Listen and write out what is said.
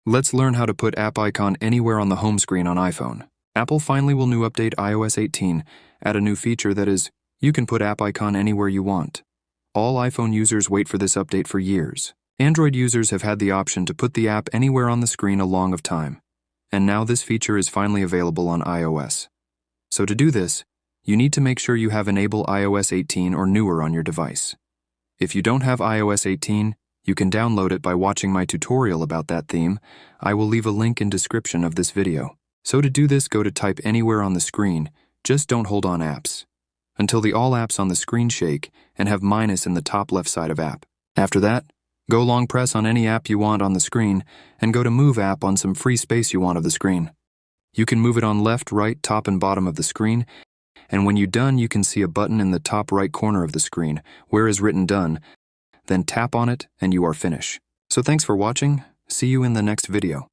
Let's learn how to put app icon anywhere on the home screen on iPhone. Apple finally will new update iOS 18, add a new feature that is, you can put app icon anywhere you want. All iPhone users wait for this update for years. Android users have had the option to put the app anywhere on the screen a long of time. And now this feature is finally available on iOS. So to do this, you need to make sure you have enabled iOS 18 or newer on your device. If you don't have iOS 18, you can download it by watching my tutorial about that theme. I will leave a link in description of this video. So to do this, go to type anywhere on the screen, just don't hold on apps, until the all apps on the screen shake and have minus in the top left side of app. After that, go long press on any app you want on the screen and go to move app on some free space you want of the screen. You can move it on left, right, top and bottom of the screen, and when you're done you can see a button in the top right corner of the screen where is written done. Then tap on it and you are finished. So thanks for watching. See you in the next video.